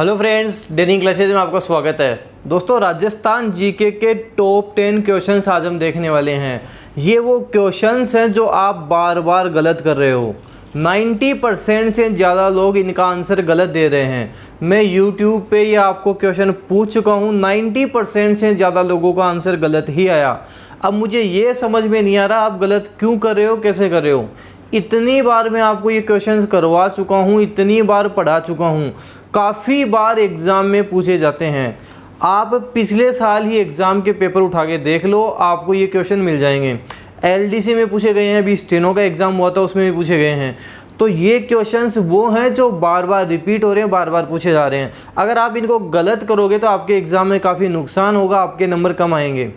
Hello friends, डेनिंग classes में आपका स्वागत है। दोस्तों, राजस्थान जीके के टॉप 10 क्वेश्चंस आज हम देखने वाले हैं। ये वो क्वेश्चंस हैं जो आप बार बार गलत कर रहे हो। 90% से ज़्यादा लोग इनका आंसर गलत दे रहे हैं। मैं YouTube पे ये आपको क्वेश्चन पूछ चुका हूँ, 90% से ज़्यादा लोगों का आंसर गलत ही आया। अब मुझे ये समझ में नहीं आ रहा आप गलत क्यों कर रहे हो, कैसे कर रहे हो। इतनी बार मैं आपको ये क्वेश्चंस करवा चुका हूँ, इतनी बार पढ़ा चुका हूँ, काफ़ी बार एग्ज़ाम में पूछे जाते हैं। आप पिछले साल ही एग्ज़ाम के पेपर उठा के देख लो, आपको ये क्वेश्चन मिल जाएंगे। LDC में पूछे गए हैं, अभी स्टेनो का एग्ज़ाम हुआ था उसमें भी पूछे गए हैं। तो ये क्वेश्चंस वो हैं जो बार बार रिपीट हो रहे हैं, बार बार पूछे जा रहे हैं। अगर आप इनको गलत करोगे तो आपके एग्ज़ाम में काफ़ी नुकसान होगा, आपके नंबर कम आएंगे।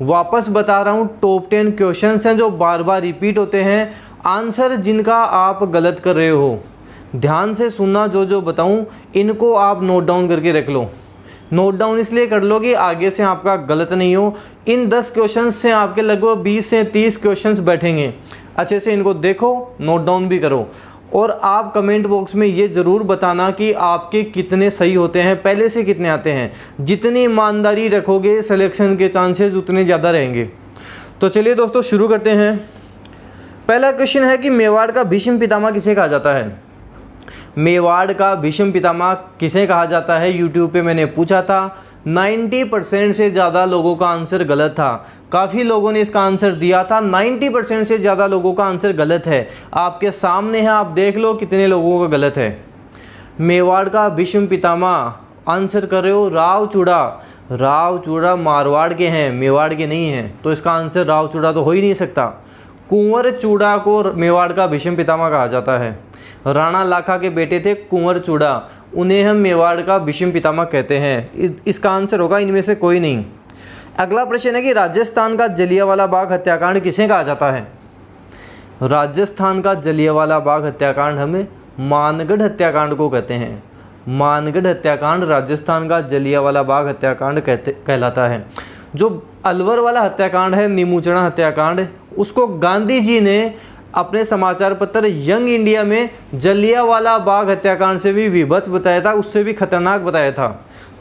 वापस बता रहा हूँ, टॉप 10 क्वेश्चंस हैं जो बार बार रिपीट होते हैं, आंसर जिनका आप गलत कर रहे हो। ध्यान से सुनना, जो बताऊं इनको आप नोट डाउन करके रख लो। नोट डाउन इसलिए कर लो कि आगे से आपका गलत नहीं हो। इन 10 क्वेश्चंस से आपके लगभग 20 से 30 क्वेश्चंस बैठेंगे। अच्छे से इनको देखो, नोट डाउन भी करो, और आप कमेंट बॉक्स में ये ज़रूर बताना कि आपके कितने सही होते हैं, पहले से कितने आते हैं। जितनी ईमानदारी रखोगे सिलेक्शन के चांसेस उतने ज़्यादा रहेंगे। तो चलिए दोस्तों, शुरू करते हैं। पहला क्वेश्चन है कि मेवाड़ का भीष्म पितामह किसे कहा जाता है। मेवाड़ का भीष्म पितामह किसे कहा जाता है, यूट्यूब पे मैंने पूछा था। 90% से ज़्यादा लोगों का आंसर गलत था। काफ़ी लोगों ने इसका आंसर दिया था, 90% से ज़्यादा लोगों का आंसर गलत है। आपके सामने है, आप देख लो कितने लोगों का गलत है। मेवाड़ का भीष्म पितामह आंसर कर रहे हो रावचूड़ा। रावचूड़ा मारवाड़ के हैं, मेवाड़ के नहीं हैं, तो इसका आंसर रावचूड़ा तो हो ही नहीं सकता। कुंवर चूड़ा को मेवाड़ का भीष्म पितामह कहा जाता है। राणा लाखा के बेटे थे कुंवर चूड़ा, उन्हें हम मेवाड़ का भीष्म पितामह कहते हैं। इसका आंसर होगा इनमें से कोई नहीं। अगला प्रश्न है कि राजस्थान का जलियांवाला बाग हत्याकांड किसे कहा जाता है। राजस्थान का जलियांवाला बाग हत्याकांड हमें मानगढ़ हत्याकांड को कहते हैं। मानगढ़ हत्याकांड राजस्थान का जलियांवाला बाग हत्याकांड कहलाता है। जो अलवर वाला हत्याकांड है, नीमूचड़ा हत्याकांड, उसको गांधी जी ने अपने समाचार पत्र यंग इंडिया में जलियांवाला बाग हत्याकांड से भी विभत्स बताया था, उससे भी खतरनाक बताया था।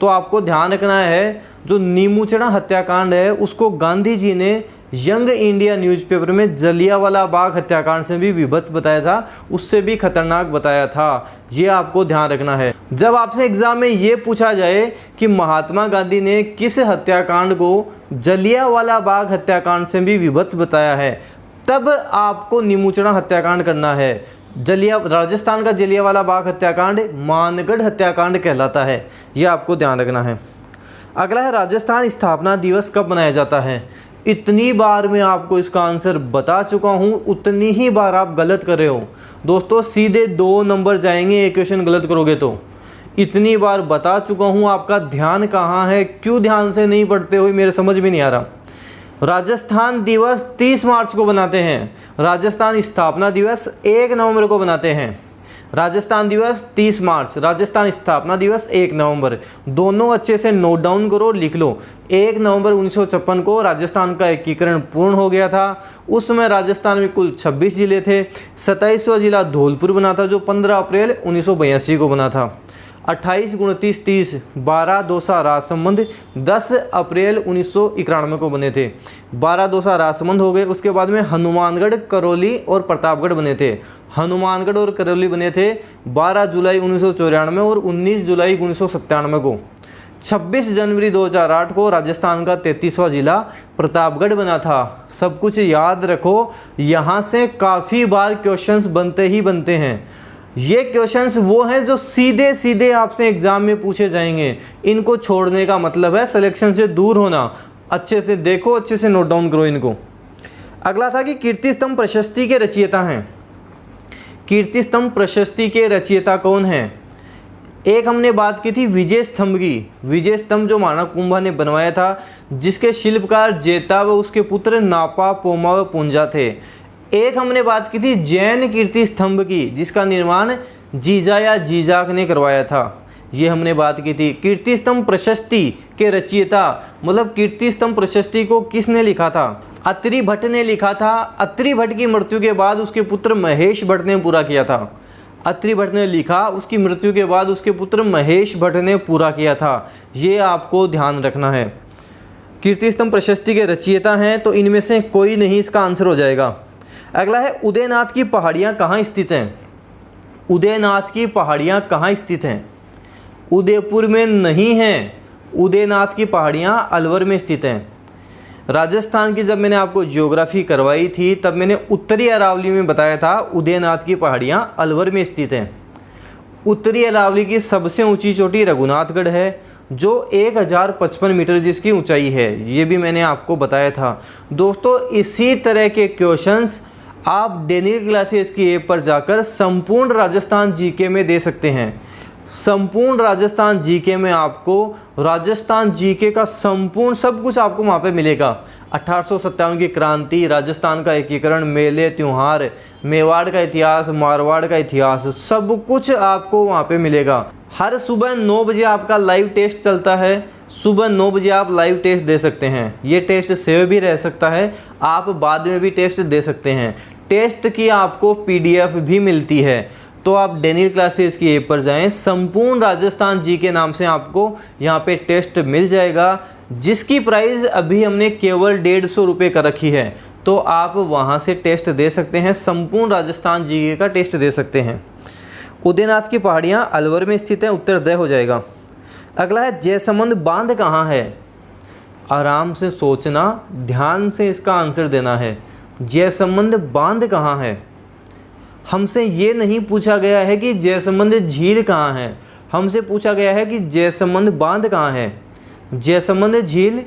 तो आपको ध्यान रखना है, जो नीमूचड़ा हत्याकांड है उसको गांधी जी ने यंग इंडिया न्यूज़पेपर में जलियांवाला बाग हत्याकांड से भी विभत्स बताया था, उससे भी खतरनाक बताया था। ये आपको ध्यान रखना है। जब आपसे एग्जाम में ये पूछा जाए कि महात्मा गांधी ने किस हत्याकांड को जलियांवाला बाग हत्याकांड से भी विभत्स बताया है, तब आपको नीमूचड़ा हत्याकांड करना है। राजस्थान का जलियांवाला बाग हत्याकांड मानगढ़ हत्याकांड कहलाता है, यह आपको ध्यान रखना है। अगला है राजस्थान स्थापना दिवस कब मनाया जाता है। इतनी बार मैं आपको इसका आंसर बता चुका हूँ, उतनी ही बार आप गलत कर रहे हो। दोस्तों, सीधे 2 नंबर जाएंगे एक क्वेश्चन गलत करोगे तो। इतनी बार बता चुका हूँ, आपका ध्यान कहाँ है, क्यों ध्यान से नहीं पढ़ते हो, मेरे समझ में नहीं आ रहा। राजस्थान दिवस 30 मार्च को बनाते हैं। राजस्थान स्थापना दिवस 1 नवंबर को बनाते हैं। राजस्थान दिवस 30 मार्च, राजस्थान स्थापना दिवस 1 नवंबर। दोनों अच्छे से नोट डाउन करो, लिख लो। 1 नवंबर 1956 को राजस्थान का एकीकरण पूर्ण हो गया था। उस समय राजस्थान में कुल 26 जिले थे। 27वां जिला धौलपुर बना था, जो 15 अप्रैल 1982 को बना था। 28 29 30 12 दौसा राजसमंद 10 अप्रैल 1991 को बने थे। 12 दौसा राजसमंद हो गए। उसके बाद में हनुमानगढ़, करौली और प्रतापगढ़ बने थे। हनुमानगढ़ और करौली बने थे 12 जुलाई 1994 और 19 जुलाई 1997 को। 26 जनवरी 2008 को राजस्थान का 33वां जिला प्रतापगढ़ बना था। सब कुछ याद रखो, यहाँ से काफ़ी बार क्वेश्चंस बनते ही बनते हैं। ये क्वेश्चंस वो हैं जो सीधे सीधे आपसे एग्जाम में पूछे जाएंगे। इनको छोड़ने का मतलब है सिलेक्शन से दूर होना। अच्छे से देखो, अच्छे से नोट डाउन करो इनको। अगला था कि कीर्ति स्तंभ प्रशस्ति के रचयिता हैं। कीर्ति स्तंभ प्रशस्ति के रचयिता कौन हैं। एक हमने बात की थी विजय स्तंभ की। विजय स्तंभ जो माणक कुंभा ने बनवाया था, जिसके शिल्पकार जेता व उसके पुत्र नापा, पोमा व पुंजा थे। एक हमने बात की थी जैन कीर्ति स्तंभ की, जिसका निर्माण जीजा या जीजाक ने करवाया था। ये हमने बात की थी। कीर्ति स्तंभ प्रशस्ति के रचयिता, मतलब कीर्ति स्तंभ प्रशस्ति को किसने लिखा था। अत्रि भट्ट ने लिखा था। अत्रि भट्ट की मृत्यु के बाद उसके पुत्र महेश भट्ट ने पूरा किया था। अत्रि भट्ट ने लिखा, उसकी मृत्यु के बाद उसके पुत्र महेश भट्ट ने पूरा किया था। ये आपको ध्यान रखना है। कीर्ति स्तंभ प्रशस्ति के रचयिता हैं, तो इनमें से कोई नहीं, इसका आंसर हो जाएगा। अगला है उदयनाथ की पहाड़ियाँ कहाँ स्थित हैं? उदयनाथ की पहाड़ियाँ कहाँ स्थित हैं? उदयपुर में नहीं हैं, उदयनाथ की पहाड़ियाँ अलवर में स्थित हैं। राजस्थान की जब मैंने आपको ज्योग्राफी करवाई थी तब मैंने उत्तरी अरावली में बताया था उदयनाथ की पहाड़ियाँ अलवर में स्थित हैं। उत्तरी अरावली की सबसे ऊंची चोटी रघुनाथगढ़ है जो 1055 मीटर जिसकी ऊंचाई है, ये भी मैंने आपको बताया था। दोस्तों इसी तरह के क्वेश्चंस आप डेनियल क्लासेस की ऐप पर जाकर संपूर्ण राजस्थान जीके में दे सकते हैं। संपूर्ण राजस्थान जीके में आपको राजस्थान जीके का संपूर्ण सब कुछ आपको वहाँ पे मिलेगा। 1857 की क्रांति, राजस्थान का एकीकरण, मेले त्योहार, मेवाड़ का इतिहास, मारवाड़ का इतिहास, सब कुछ आपको वहाँ पे मिलेगा। हर सुबह 9 बजे आपका लाइव टेस्ट चलता है। सुबह 9 बजे आप लाइव टेस्ट दे सकते हैं। ये टेस्ट सेव भी रह सकता है, आप बाद में भी टेस्ट दे सकते हैं। टेस्ट की आपको PDF भी मिलती है। तो आप डेनियल क्लासेस की ऐप पर जाएं, संपूर्ण राजस्थान जी के नाम से आपको यहाँ पे टेस्ट मिल जाएगा, जिसकी प्राइस अभी हमने केवल 150 रुपये का रखी है। तो आप वहाँ से टेस्ट दे सकते हैं, संपूर्ण राजस्थान जी का टेस्ट दे सकते हैं। उदयनाथ की पहाड़ियाँ अलवर में स्थित हैं, उत्तर द हो जाएगा। अगला है जयसमंद बांध कहाँ है? आराम से सोचना, ध्यान से इसका आंसर देना है। जयसमंद बांध कहाँ है? हमसे ये नहीं पूछा गया है कि जयसमंद झील कहाँ है, हमसे पूछा गया है कि जयसमंद बांध कहाँ है। जयसमंद झील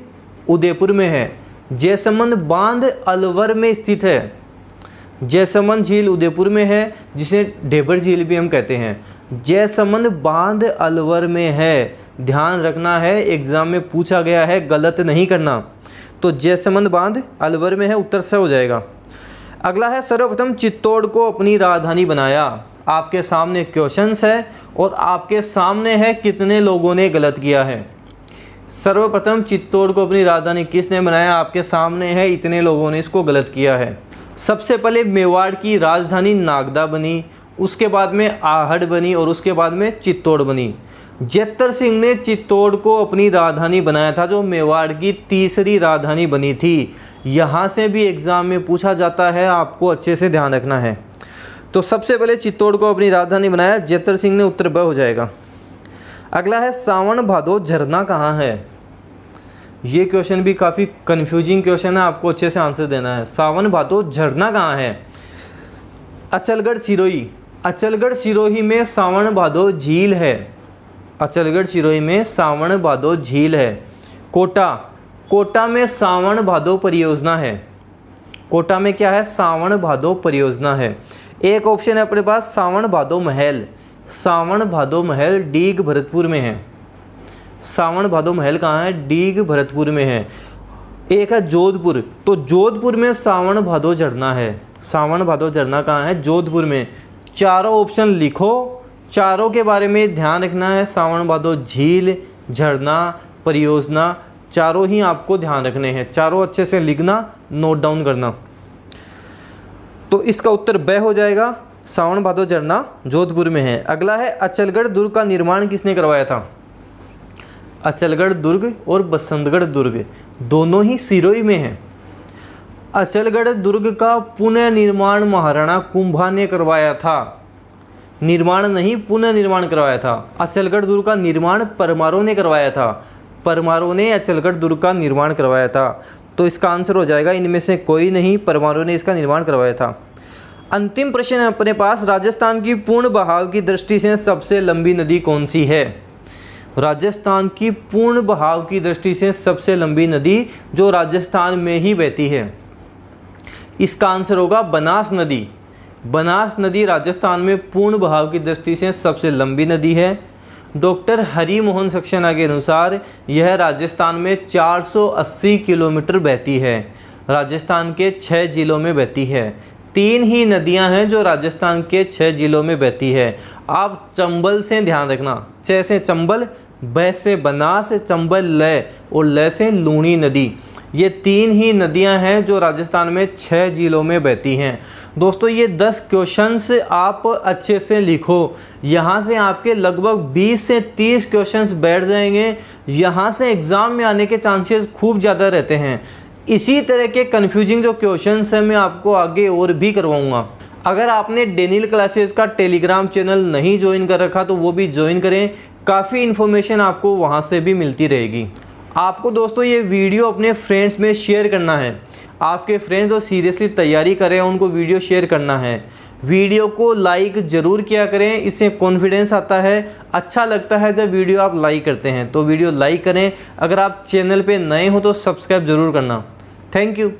उदयपुर में है, जयसमंद बांध अलवर में स्थित है। जयसमंद झील उदयपुर में है, जिसे ढेबर झील भी हम कहते हैं। जयसमंद बांध अलवर में है, ध्यान रखना है, एग्जाम में पूछा गया है, गलत नहीं करना। तो जयसमंद बांध अलवर में है, उत्तर से हो जाएगा। अगला है सर्वप्रथम चित्तौड़ को अपनी राजधानी बनाया। आपके सामने क्वेश्चंस है और आपके सामने है कितने लोगों ने गलत किया है। सर्वप्रथम चित्तौड़ को अपनी राजधानी किसने बनाया? आपके सामने है, इतने लोगों ने इसको गलत किया है। सबसे पहले मेवाड़ की राजधानी नागदा बनी, उसके बाद में आहड़ बनी और उसके बाद में चित्तौड़ बनी। जेतर सिंह ने चित्तौड़ को अपनी राजधानी बनाया था, जो मेवाड़ की तीसरी राजधानी बनी थी। यहाँ से भी एग्ज़ाम में पूछा जाता है, आपको अच्छे से ध्यान रखना है। तो सबसे पहले चित्तौड़ को अपनी राजधानी बनाया जेतर सिंह ने, उत्तर ब हो जाएगा। अगला है सावन भादो झरना कहाँ है? ये क्वेश्चन भी काफ़ी कंफ्यूजिंग क्वेश्चन है, आपको अच्छे से आंसर देना है। सावन भादो झरना कहाँ है? अचलगढ़ सिरोही। अचलगढ़ सिरोही में सावन भादो झील है। अचलगढ़ सिरोही में सावन भादो झील है। कोटा, कोटा में सावन भादो परियोजना है। कोटा में क्या है? सावन भादो परियोजना है। एक ऑप्शन है अपने पास सावन भादो महल। सावन भादो महल डीग भरतपुर में है। सावन भादो महल कहाँ है? डीग भरतपुर में है। एक है जोधपुर, तो जोधपुर में सावन भादो झरना है। सावन भादो झरना कहाँ है? जोधपुर में। चारों ऑप्शन लिखो, चारों के बारे में ध्यान रखना है। सावन भादो झील, झरना, परियोजना, चारों ही आपको ध्यान रखने हैं। चारों अच्छे से लिखना, नोट डाउन करना। तो इसका उत्तर ब हो जाएगा। सावन भादो झरना जोधपुर में है। अगला है अचलगढ़ दुर्ग का निर्माण किसने करवाया था? अचलगढ़ दुर्ग और बसंतगढ़ दुर्ग दोनों ही सिरोही में हैं। अचलगढ़ दुर्ग का पुनः निर्माण महाराणा कुंभा ने करवाया था। निर्माण नहीं, पुनः निर्माण करवाया था। अचलगढ़ दुर्ग का निर्माण परमारों ने करवाया था। परमारों ने अचलगढ़ दुर्ग का निर्माण करवाया था। तो इसका आंसर हो जाएगा इनमें से कोई नहीं, परमारों ने इसका निर्माण करवाया था। अंतिम प्रश्न है अपने पास, राजस्थान की पूर्ण बहाव की दृष्टि से सबसे लंबी नदी कौन सी है? राजस्थान की पूर्ण बहाव की दृष्टि से सबसे लंबी नदी जो राजस्थान में ही बहती है, इसका आंसर होगा बनास नदी। बनास नदी राजस्थान में पूर्ण बहाव की दृष्टि से सबसे लंबी नदी है। डॉक्टर हरि मोहन सक्सेना के अनुसार यह राजस्थान में 480 किलोमीटर बहती है। राजस्थान के 6 जिलों में बहती है। 3 ही नदियां हैं जो राजस्थान के 6 जिलों में बहती है। आप चंबल से ध्यान रखना, च से चंबल, ब से बनास, चंबल ल और ल से लूणी नदी। ये 3 ही नदियां हैं जो राजस्थान में 6 जिलों में बहती हैं। दोस्तों ये 10 क्वेश्चंस आप अच्छे से लिखो, यहाँ से आपके लगभग 20 से 30 क्वेश्चंस बैठ जाएंगे। यहाँ से एग्ज़ाम में आने के चांसेस खूब ज़्यादा रहते हैं। इसी तरह के कन्फ्यूजिंग जो क्वेश्चंस हैं मैं आपको आगे और भी करवाऊँगा। अगर आपने डेनियल क्लासेस का टेलीग्राम चैनल नहीं ज्वाइन कर रखा तो वो भी ज्वाइन करें, काफ़ी इन्फॉर्मेशन आपको वहाँ से भी मिलती रहेगी। आपको दोस्तों ये वीडियो अपने फ्रेंड्स में शेयर करना है। आपके फ्रेंड्स जो सीरियसली तैयारी कर रहे हैं उनको वीडियो शेयर करना है। वीडियो को लाइक ज़रूर किया करें, इससे कॉन्फिडेंस आता है। अच्छा लगता है जब वीडियो आप लाइक करते हैं, तो वीडियो लाइक करें। अगर आप चैनल पे नए हो तो सब्सक्राइब ज़रूर करना। Thank you.